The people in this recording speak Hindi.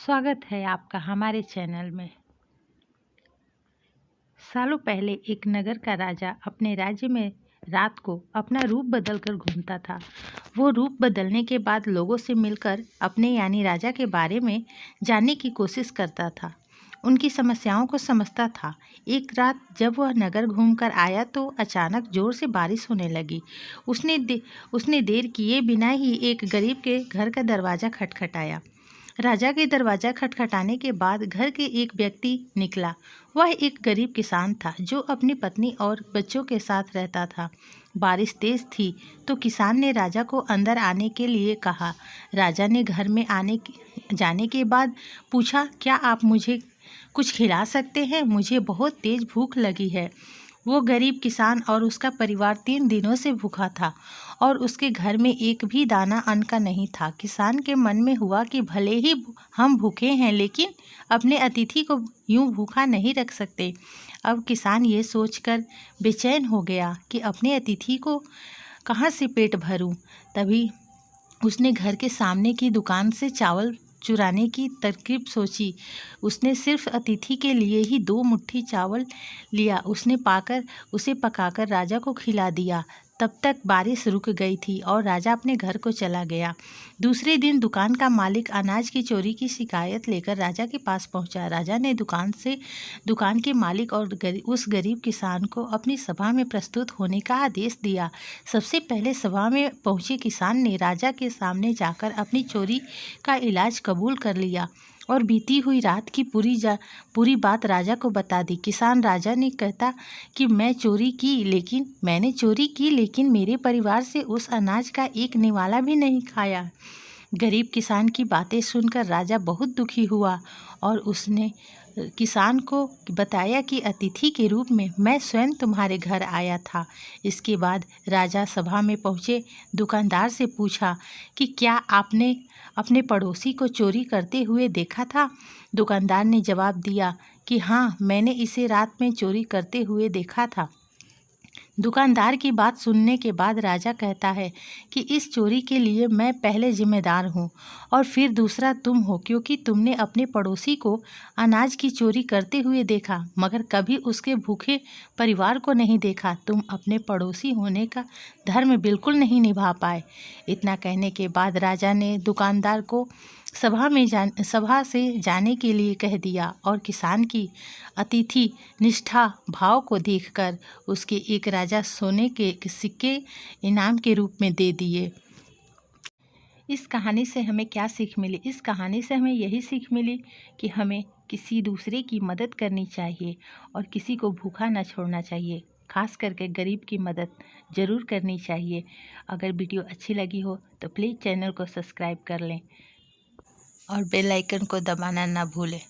स्वागत है आपका हमारे चैनल में। सालों पहले एक नगर का राजा अपने राज्य में रात को अपना रूप बदलकर घूमता था। वो रूप बदलने के बाद लोगों से मिलकर अपने यानी राजा के बारे में जानने की कोशिश करता था, उनकी समस्याओं को समझता था। एक रात जब वह नगर घूमकर आया तो अचानक जोर से बारिश होने लगी। उसने देर किए बिना ही एक गरीब के घर का दरवाज़ा खटखटाया। राजा के दरवाज़ा खटखटाने के बाद घर के एक व्यक्ति निकला। वह एक गरीब किसान था जो अपनी पत्नी और बच्चों के साथ रहता था। बारिश तेज थी तो किसान ने राजा को अंदर आने के लिए कहा। राजा ने घर में जाने के बाद पूछा, क्या आप मुझे कुछ खिला सकते हैं? मुझे बहुत तेज भूख लगी है। वो गरीब किसान और उसका परिवार 3 दिनों से भूखा था और उसके घर में एक भी दाना अन्न का नहीं था। किसान के मन में हुआ कि भले ही हम भूखे हैं लेकिन अपने अतिथि को यूं भूखा नहीं रख सकते। अब किसान ये सोचकर बेचैन हो गया कि अपने अतिथि को कहाँ से पेट भरूं। तभी उसने घर के सामने की दुकान से चावल चुराने की तरकीब सोची। उसने सिर्फ अतिथि के लिए ही 2 मुट्ठी चावल लिया। उसे पकाकर राजा को खिला दिया। तब तक बारिश रुक गई थी और राजा अपने घर को चला गया। दूसरे दिन दुकान का मालिक अनाज की चोरी की शिकायत लेकर राजा के पास पहुंचा। राजा ने दुकान के मालिक और उस गरीब किसान को अपनी सभा में प्रस्तुत होने का आदेश दिया। सबसे पहले सभा में पहुंचे किसान ने राजा के सामने जाकर अपनी चोरी का इलाज कबूल कर लिया और बीती हुई रात की पूरी बात राजा को बता दी। किसान राजा ने कहता कि मैंने चोरी की लेकिन मेरे परिवार से उस अनाज का एक निवाला भी नहीं खाया। गरीब किसान की बातें सुनकर राजा बहुत दुखी हुआ और उसने किसान को बताया कि अतिथि के रूप में मैं स्वयं तुम्हारे घर आया था। इसके बाद राजा सभा में पहुँचे दुकानदार से पूछा कि क्या आपने अपने पड़ोसी को चोरी करते हुए देखा था? दुकानदार ने जवाब दिया कि हाँ, मैंने इसे रात में चोरी करते हुए देखा था। दुकानदार की बात सुनने के बाद राजा कहता है कि इस चोरी के लिए मैं पहले जिम्मेदार हूँ और फिर दूसरा तुम हो, क्योंकि तुमने अपने पड़ोसी को अनाज की चोरी करते हुए देखा मगर कभी उसके भूखे परिवार को नहीं देखा। तुम अपने पड़ोसी होने का धर्म बिल्कुल नहीं निभा पाए। इतना कहने के बाद राजा ने दुकानदार को सभा से जाने के लिए कह दिया और किसान की अतिथि निष्ठा भाव को देखकर उसके एक राजा सोने के सिक्के इनाम के रूप में दे दिए। इस कहानी से हमें क्या सीख मिली? इस कहानी से हमें यही सीख मिली कि हमें किसी दूसरे की मदद करनी चाहिए और किसी को भूखा न छोड़ना चाहिए। खास करके गरीब की मदद ज़रूर करनी चाहिए। अगर वीडियो अच्छी लगी हो तो प्लीज़ चैनल को सब्सक्राइब कर लें और बेल आइकन को दबाना ना भूलें।